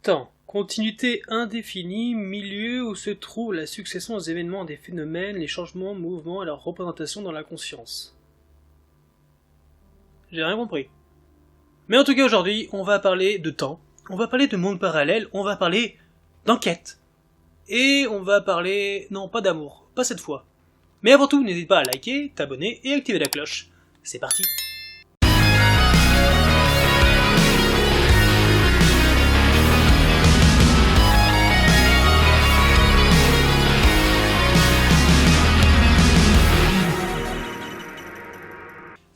Temps. Continuité indéfinie, milieu où se trouve la succession des événements, des phénomènes, les changements, mouvements et leur représentation dans la conscience. J'ai rien compris. Mais en tout cas aujourd'hui, on va parler de temps, on va parler de monde parallèle, on va parler d'enquête. Et on va parler... non, pas d'amour, pas cette fois. Mais avant tout, n'hésite pas à liker, t'abonner et activer la cloche. C'est parti.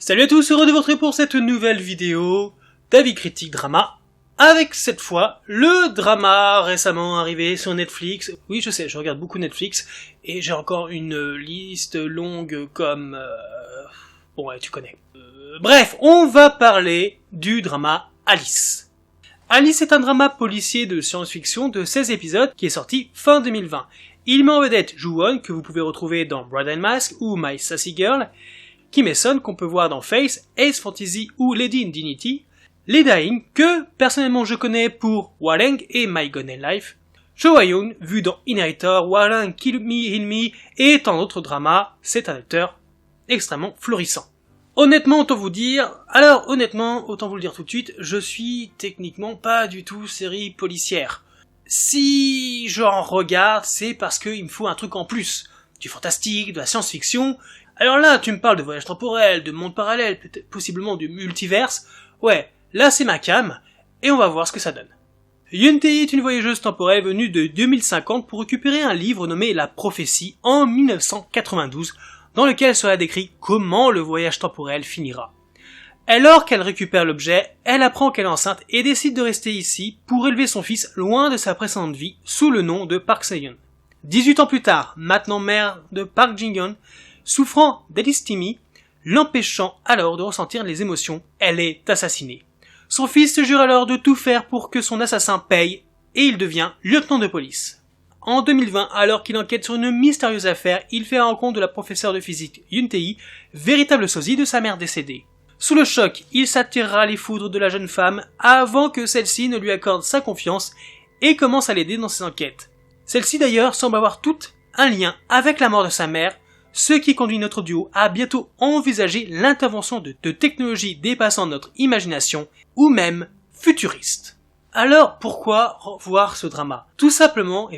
Salut à tous, heureux de vous retrouver pour cette nouvelle vidéo d'avis critique drama, avec cette fois le drama récemment arrivé sur Netflix. Oui, je sais, je regarde beaucoup Netflix, et j'ai encore une liste longue comme... Bon, ouais, tu connais. Bref, on va parler du drama Alice. Alice est un drama policier de science-fiction de 16 épisodes qui est sorti fin 2020. Il met en vedette Joo-won, que vous pouvez retrouver dans Bride and Mask ou My Sassy Girl, Kim Eson, qu'on peut voir dans Face, Ace Fantasy ou Lady in Dignity, Lee Da-in, que personnellement je connais pour Hwarang et My Gun and Life, Jo Ha-yoon, vu dans Inheritor, Hwarang, Kill Me, Heal Me et tant d'autres dramas, c'est un acteur extrêmement florissant. Honnêtement, autant vous le dire tout de suite, je suis techniquement pas du tout série policière. Si j'en regarde, c'est parce qu'il me faut un truc en plus, du fantastique, de la science-fiction. Alors là, tu me parles de voyage temporel, de monde parallèle, peut-être possiblement du multiverse. Ouais, là c'est ma cam, et on va voir ce que ça donne. Yoon Tae est une voyageuse temporelle venue de 2050 pour récupérer un livre nommé La Prophétie en 1992, dans lequel sera décrit comment le voyage temporel finira. Alors qu'elle récupère l'objet, elle apprend qu'elle est enceinte et décide de rester ici pour élever son fils loin de sa précédente vie, sous le nom de Park Se-yeon. 18 ans plus tard, maintenant mère de Park Jin-yeon, souffrant d'alystémie, l'empêchant alors de ressentir les émotions, elle est assassinée. Son fils se jure alors de tout faire pour que son assassin paye, et il devient lieutenant de police. En 2020, alors qu'il enquête sur une mystérieuse affaire, il fait la rencontre de la professeure de physique Yoon Tae, véritable sosie de sa mère décédée. Sous le choc, il s'attirera les foudres de la jeune femme avant que celle-ci ne lui accorde sa confiance et commence à l'aider dans ses enquêtes. Celle-ci d'ailleurs semble avoir tout un lien avec la mort de sa mère, ce qui conduit notre duo à bientôt envisager l'intervention de technologies dépassant notre imagination, ou même futuristes. Alors, pourquoi revoir ce drama? Tout simplement,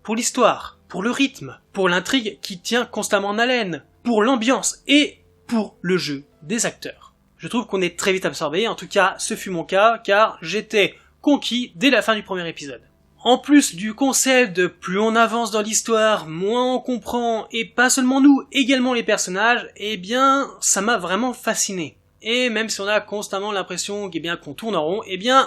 pour l'histoire, pour le rythme, pour l'intrigue qui tient constamment en haleine, pour l'ambiance et pour le jeu des acteurs. Je trouve qu'on est très vite absorbé, en tout cas, ce fut mon cas, car j'étais conquis dès la fin du premier épisode. En plus du concept de plus on avance dans l'histoire, moins on comprend, et pas seulement nous, également les personnages, ça m'a vraiment fasciné. Et même si on a constamment l'impression qu'on tourne en rond,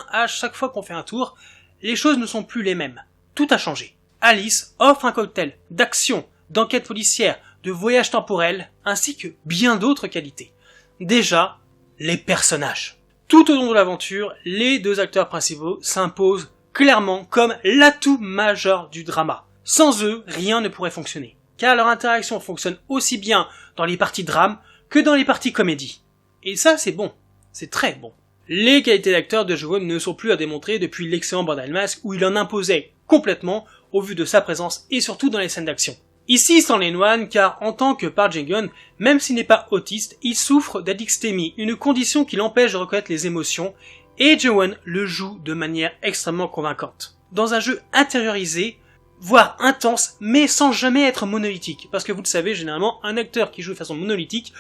à chaque fois qu'on fait un tour, les choses ne sont plus les mêmes. Tout a changé. Alice offre un cocktail d'action, d'enquête policière, de voyage temporel, ainsi que bien d'autres qualités. Déjà, les personnages. Tout au long de l'aventure, les deux acteurs principaux s'imposent clairement comme l'atout majeur du drama. Sans eux, rien ne pourrait fonctionner. Car leur interaction fonctionne aussi bien dans les parties drame que dans les parties comédie. Et ça, c'est bon. C'est très bon. Les qualités d'acteur de Joo-won ne sont plus à démontrer depuis l'excellent Bride and Mask où il en imposait complètement au vu de sa présence et surtout dans les scènes d'action. Ici, sans les noines, car en tant que Park Jin-yeon, même s'il n'est pas autiste, il souffre d'alystémie, une condition qui l'empêche de reconnaître les émotions, et Joo-won le joue de manière extrêmement convaincante. Dans un jeu intériorisé, voire intense, mais sans jamais être monolithique. Parce que vous le savez, généralement, un acteur qui joue de façon monolithique,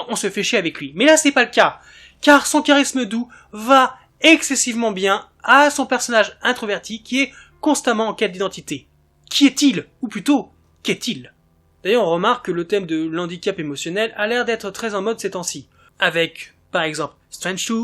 on se fait chier avec lui. Mais là, c'est pas le cas. Car son charisme doux va excessivement bien à son personnage introverti qui est constamment en quête d'identité. Qui est-il? Ou plutôt, qu'est-il? D'ailleurs, on remarque que le thème de l'handicap émotionnel a l'air d'être très en mode ces temps-ci. Avec, par exemple, Strange 2,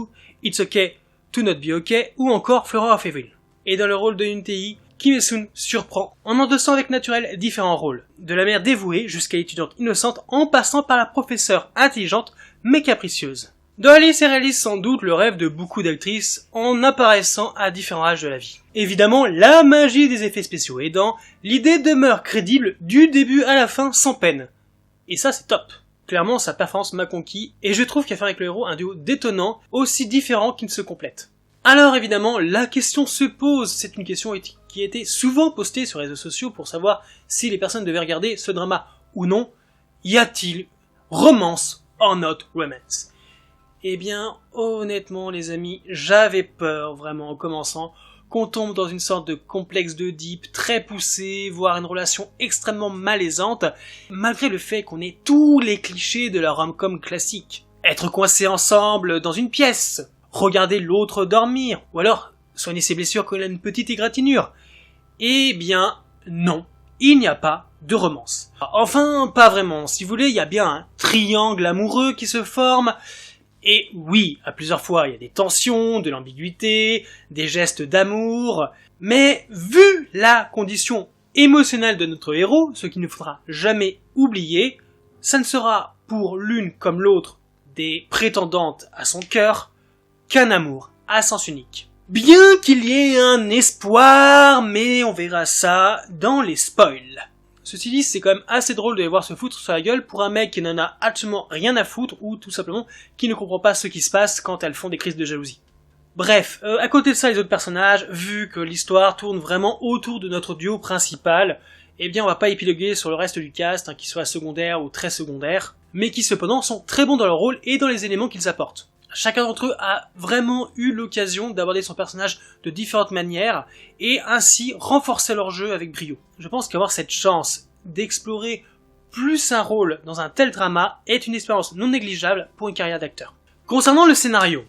It's Okay to Not Be Okay, ou encore Flora of Evil. Et dans le rôle de Yoon Tae, Kim Eun surprend en endossant avec naturel différents rôles, de la mère dévouée jusqu'à l'étudiante innocente en passant par la professeure intelligente mais capricieuse. Dans Alice réalise sans doute le rêve de beaucoup d'actrices en apparaissant à différents âges de la vie. Évidemment, la magie des effets spéciaux aidant, l'idée demeure crédible du début à la fin sans peine. Et ça c'est top. Clairement, sa performance m'a conquis, et je trouve qu'elle fait avec le héros un duo détonnant, aussi différent qu'ils ne se complètent. Alors évidemment, la question se pose, c'est une question qui a été souvent postée sur les réseaux sociaux pour savoir si les personnes devaient regarder ce drama ou non. Y a-t-il romance or not romance? Eh bien, honnêtement les amis, j'avais peur vraiment en commençant qu'on tombe dans une sorte de complexe d'Oedipe très poussé, voire une relation extrêmement malaisante, malgré le fait qu'on ait tous les clichés de la rom-com classique. Être coincés ensemble dans une pièce, regarder l'autre dormir, ou alors soigner ses blessures quand il a une petite égratignure. Eh bien, non, il n'y a pas de romance. Enfin, pas vraiment. Si vous voulez, il y a bien un triangle amoureux qui se forme. Et oui, à plusieurs fois, il y a des tensions, de l'ambiguïté, des gestes d'amour. Mais vu la condition émotionnelle de notre héros, ce qu'il ne faudra jamais oublier, ça ne sera pour l'une comme l'autre des prétendantes à son cœur qu'un amour à sens unique. Bien qu'il y ait un espoir, mais on verra ça dans les spoils. Ceci dit, c'est quand même assez drôle de les voir se foutre sur la gueule pour un mec qui n'en a absolument rien à foutre, ou tout simplement qui ne comprend pas ce qui se passe quand elles font des crises de jalousie. Bref, à côté de ça, les autres personnages, vu que l'histoire tourne vraiment autour de notre duo principal, eh bien on va pas épiloguer sur le reste du cast, qu'il soit secondaire ou très secondaire, mais qui cependant sont très bons dans leur rôle et dans les éléments qu'ils apportent. Chacun d'entre eux a vraiment eu l'occasion d'aborder son personnage de différentes manières et ainsi renforcer leur jeu avec brio. Je pense qu'avoir cette chance d'explorer plus un rôle dans un tel drama est une expérience non négligeable pour une carrière d'acteur. Concernant le scénario,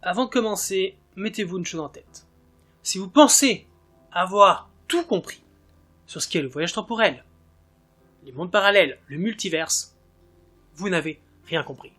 avant de commencer, mettez-vous une chose en tête. Si vous pensez avoir tout compris sur ce qu'est le voyage temporel, les mondes parallèles, le multiverse, vous n'avez rien compris.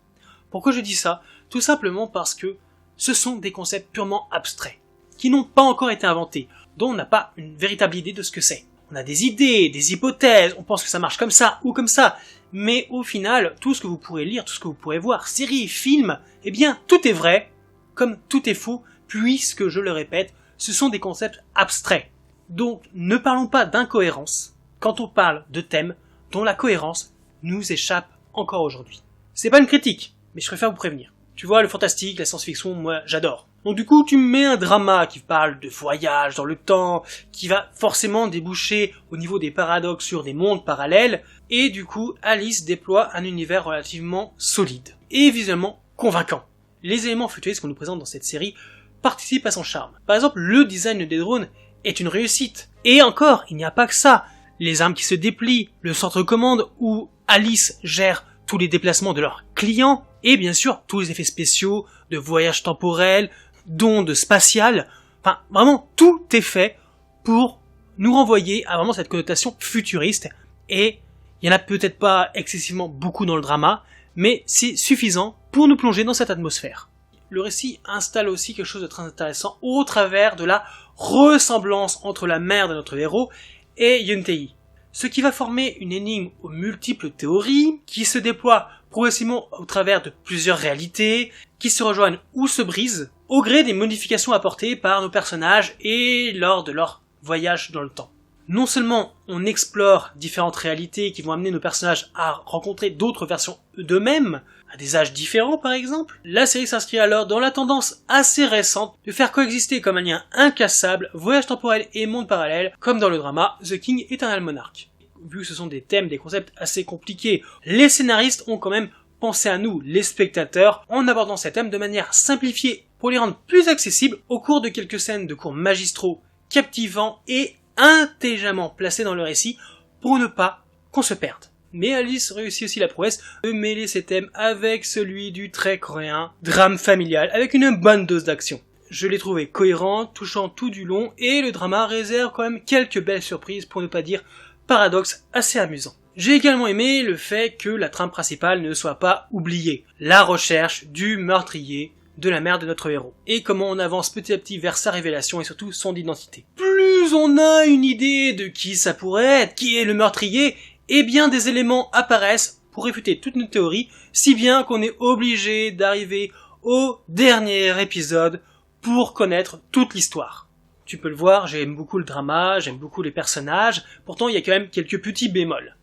Pourquoi je dis ça ? Tout simplement parce que ce sont des concepts purement abstraits, qui n'ont pas encore été inventés, dont on n'a pas une véritable idée de ce que c'est. On a des idées, des hypothèses, on pense que ça marche comme ça ou comme ça, mais au final, tout ce que vous pourrez lire, tout ce que vous pourrez voir, séries, films, eh bien, tout est vrai, comme tout est faux, puisque, je le répète, ce sont des concepts abstraits. Donc, ne parlons pas d'incohérence quand on parle de thèmes dont la cohérence nous échappe encore aujourd'hui. C'est pas une critique, mais je préfère vous prévenir. Tu vois, le fantastique, la science-fiction, moi, j'adore. Donc du coup, tu me mets un drama qui parle de voyage dans le temps, qui va forcément déboucher au niveau des paradoxes sur des mondes parallèles, et du coup, Alice déploie un univers relativement solide, et visuellement convaincant. Les éléments futuristes qu'on nous présente dans cette série participent à son charme. Par exemple, le design des drones est une réussite. Et encore, il n'y a pas que ça. Les armes qui se déplient, le centre commande où Alice gère tous les déplacements de leurs clients, et bien sûr tous les effets spéciaux de voyage temporel, d'ondes spatiales, enfin vraiment tout est fait pour nous renvoyer à vraiment cette connotation futuriste, et il y en a peut-être pas excessivement beaucoup dans le drama, mais c'est suffisant pour nous plonger dans cette atmosphère. Le récit installe aussi quelque chose de très intéressant au travers de la ressemblance entre la mère de notre héros et Yuntei, ce qui va former une énigme aux multiples théories, qui se déploient progressivement au travers de plusieurs réalités, qui se rejoignent ou se brisent, au gré des modifications apportées par nos personnages et lors de leur voyage dans le temps. Non seulement on explore différentes réalités qui vont amener nos personnages à rencontrer d'autres versions d'eux-mêmes, à des âges différents par exemple, la série s'inscrit alors dans la tendance assez récente de faire coexister comme un lien incassable voyage temporel et monde parallèle, comme dans le drama The King Eternal Monarch. Vu que ce sont des thèmes, des concepts assez compliqués, les scénaristes ont quand même pensé à nous, les spectateurs, en abordant ces thèmes de manière simplifiée pour les rendre plus accessibles au cours de quelques scènes de cours magistraux, captivants et intelligemment placés dans le récit pour ne pas qu'on se perde. Mais Alice réussit aussi la prouesse de mêler ces thèmes avec celui du très coréen drame familial avec une bonne dose d'action. Je l'ai trouvé cohérent, touchant tout du long, et le drama réserve quand même quelques belles surprises, pour ne pas dire paradoxes assez amusants. J'ai également aimé le fait que la trame principale ne soit pas oubliée, la recherche du meurtrier de la mère de notre héros, et comment on avance petit à petit vers sa révélation et surtout son identité. Plus on a une idée de qui ça pourrait être, qui est le meurtrier, et bien des éléments apparaissent pour réfuter toute nos théories, si bien qu'on est obligé d'arriver au dernier épisode pour connaître toute l'histoire. Tu peux le voir, j'aime beaucoup le drama, j'aime beaucoup les personnages, pourtant il y a quand même quelques petits bémols.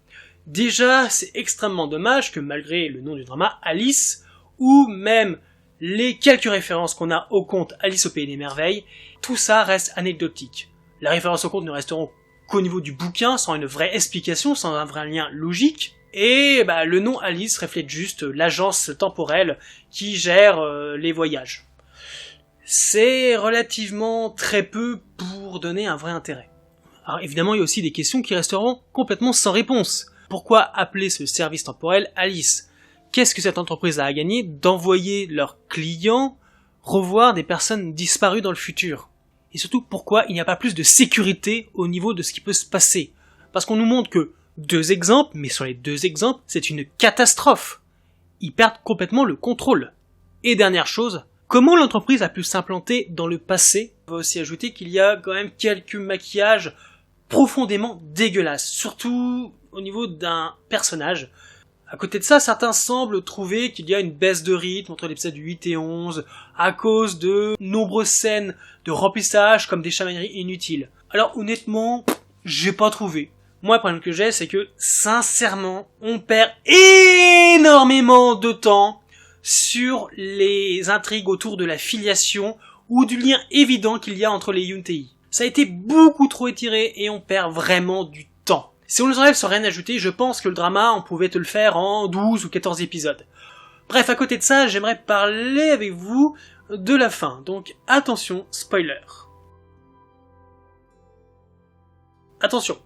Déjà, c'est extrêmement dommage que malgré le nom du drama, Alice, ou même les quelques références qu'on a au conte Alice au Pays des Merveilles, tout ça reste anecdotique. Les références au conte ne resteront qu'au niveau du bouquin, sans une vraie explication, sans un vrai lien logique, et le nom Alice reflète juste l'agence temporelle qui gère les voyages. C'est relativement très peu pour donner un vrai intérêt. Alors évidemment, il y a aussi des questions qui resteront complètement sans réponse. Pourquoi appeler ce service temporel Alice ? Qu'est-ce que cette entreprise a à gagner d'envoyer leurs clients revoir des personnes disparues dans le futur ? Et surtout, pourquoi il n'y a pas plus de sécurité au niveau de ce qui peut se passer ? Parce qu'on nous montre que 2 exemples, mais sur les 2 exemples, c'est une catastrophe. Ils perdent complètement le contrôle. Et dernière chose, comment l'entreprise a pu s'implanter dans le passé ? On va aussi ajouter qu'il y a quand même quelques maquillages profondément dégueulasses, surtout au niveau d'un personnage. À côté de ça, certains semblent trouver qu'il y a une baisse de rythme entre l'épisode 8 et 11, à cause de nombreuses scènes de remplissage comme des chamailleries inutiles. Alors honnêtement, j'ai pas trouvé. Moi, le problème que j'ai, c'est que, sincèrement, on perd énormément de temps sur les intrigues autour de la filiation ou du lien évident qu'il y a entre les Yuntei. Ça a été beaucoup trop étiré et on perd vraiment du temps. Si on nous enlève sans rien ajouter, je pense que le drama, on pouvait te le faire en 12 ou 14 épisodes. Bref, à côté de ça, j'aimerais parler avec vous de la fin, donc attention, spoiler. Attention,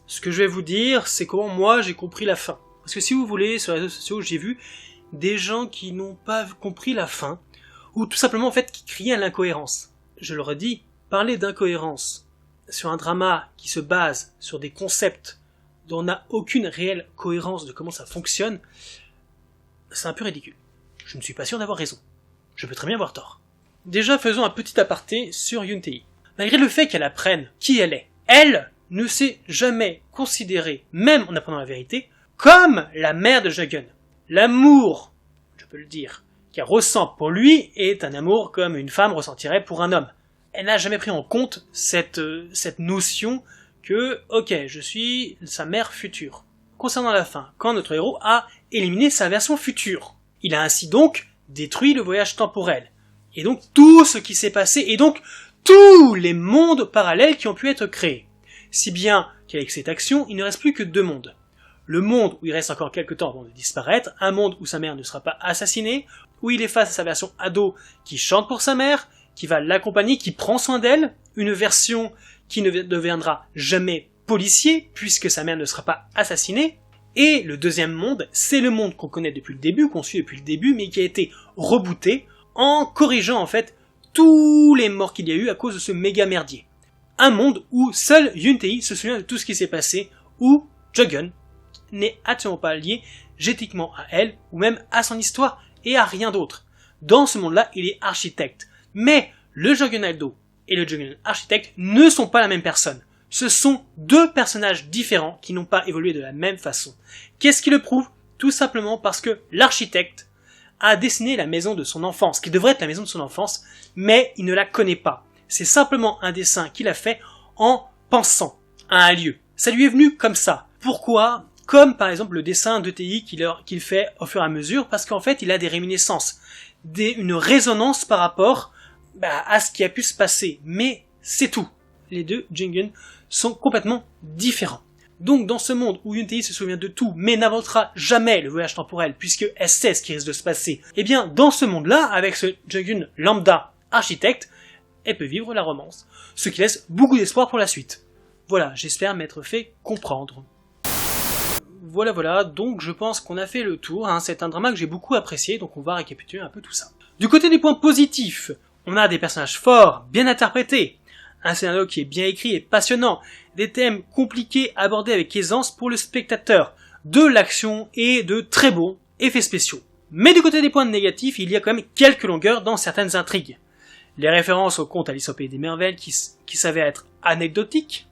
ce que je vais vous dire, c'est comment moi j'ai compris la fin. Parce que si vous voulez, sur les réseaux sociaux, j'ai vu des gens qui n'ont pas compris la fin, ou tout simplement en fait qui criaient à l'incohérence. Je leur ai dit, parler d'incohérence sur un drama qui se base sur des concepts dont on n'a aucune réelle cohérence de comment ça fonctionne, c'est un peu ridicule. Je ne suis pas sûr d'avoir raison. Je peux très bien avoir tort. Déjà, faisons un petit aparté sur Yuntei. Malgré le fait qu'elle apprenne qui elle ne s'est jamais considérée, même en apprenant la vérité, comme la mère de Jagun. L'amour, je peux le dire, qu'elle ressent pour lui est un amour comme une femme ressentirait pour un homme. Elle n'a jamais pris en compte cette notion que, ok, je suis sa mère future. Concernant la fin, quand notre héros a éliminé sa version future, il a ainsi donc détruit le voyage temporel, et donc tout ce qui s'est passé, et donc tous les mondes parallèles qui ont pu être créés. Si bien qu'avec cette action, il ne reste plus que 2 mondes. Le monde où il reste encore quelques temps avant de disparaître, un monde où sa mère ne sera pas assassinée, où il est face à sa version ado qui chante pour sa mère, qui va l'accompagner, qui prend soin d'elle, une version qui ne deviendra jamais policier, puisque sa mère ne sera pas assassinée, et le 2e monde, c'est le monde qu'on connaît depuis le début, qu'on suit depuis le début, mais qui a été rebooté, en corrigeant en fait tous les morts qu'il y a eu à cause de ce méga merdier. Un monde où seul Yuntei se souvient de tout ce qui s'est passé, où Jagun n'est absolument pas lié génétiquement à elle, ou même à son histoire, et à rien d'autre. Dans ce monde-là, il est architecte. Mais le Jagun ado et le Jagun architecte ne sont pas la même personne. Ce sont 2 personnages différents qui n'ont pas évolué de la même façon. Qu'est-ce qui le prouve ? Tout simplement parce que l'architecte a dessiné la maison de son enfance, qui devrait être la maison de son enfance, mais il ne la connaît pas. C'est simplement un dessin qu'il a fait en pensant à un lieu. Ça lui est venu comme ça. Pourquoi ? Comme par exemple le dessin d'ETI qu'il fait au fur et à mesure, parce qu'en fait il a des réminiscences, une résonance par rapport à ce qui a pu se passer. Mais c'est tout. Les 2 Jagun sont complètement différents. Donc dans ce monde où Yuntei se souvient de tout, mais n'inventera jamais le voyage temporel, puisqu'elle sait ce qui risque de se passer, eh bien dans ce monde-là, avec ce Jagun lambda architecte, elle peut vivre la romance. Ce qui laisse beaucoup d'espoir pour la suite. Voilà, j'espère m'être fait comprendre. Voilà, donc je pense qu'on a fait le tour, c'est un drama que j'ai beaucoup apprécié, donc on va récapituler un peu tout ça. Du côté des points positifs, on a des personnages forts, bien interprétés, un scénario qui est bien écrit et passionnant, des thèmes compliqués abordés avec aisance pour le spectateur, de l'action et de très beaux effets spéciaux. Mais du côté des points négatifs, il y a quand même quelques longueurs dans certaines intrigues. Les références au conte Alice au Pays des Merveilles qui s'avèrent être anecdotiques,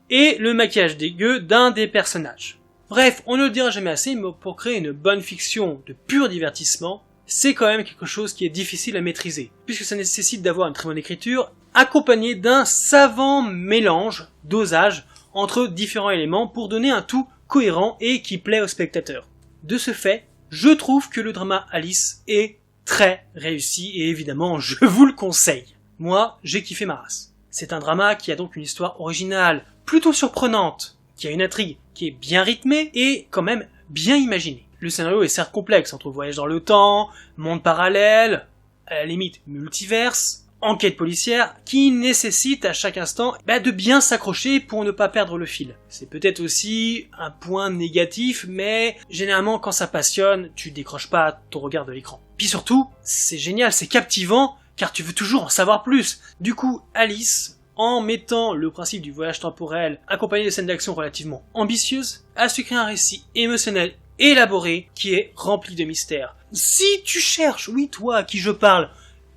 et le maquillage dégueu d'un des personnages. Bref, on ne le dira jamais assez, mais pour créer une bonne fiction de pur divertissement, c'est quand même quelque chose qui est difficile à maîtriser, puisque ça nécessite d'avoir une très bonne écriture, accompagnée d'un savant mélange, dosage, entre différents éléments pour donner un tout cohérent et qui plaît au spectateur. De ce fait, je trouve que le drama Alice est très réussi et évidemment je vous le conseille. Moi, j'ai kiffé ma race. C'est un drama qui a donc une histoire originale, plutôt surprenante, qui a une intrigue qui est bien rythmée et quand même bien imaginée. Le scénario est certes complexe, entre voyage dans le temps, monde parallèle, à la limite multiverse, enquête policière, qui nécessite à chaque instant de bien s'accrocher pour ne pas perdre le fil. C'est peut-être aussi un point négatif, mais généralement quand ça passionne, tu décroches pas ton regard de l'écran. Puis surtout, c'est génial, c'est captivant, car tu veux toujours en savoir plus. Du coup, Alice, en mettant le principe du voyage temporel accompagné de scènes d'action relativement ambitieuses, a su créer un récit émotionnel élaboré qui est rempli de mystères. Si tu cherches, oui toi à qui je parle,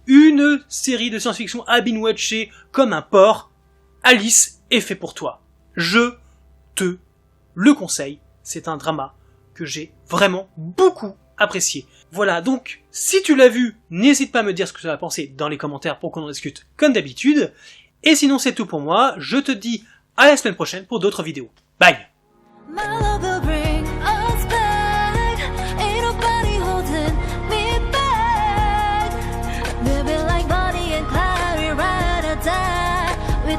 une série de science-fiction à binge-watcher comme un porc, Alice est fait pour toi. Je te le conseille, c'est un drama que j'ai vraiment beaucoup apprécié. Voilà, donc, si tu l'as vu, n'hésite pas à me dire ce que tu as pensé dans les commentaires pour qu'on en discute comme d'habitude. Et sinon c'est tout pour moi, je te dis à la semaine prochaine pour d'autres vidéos. Bye!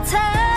Time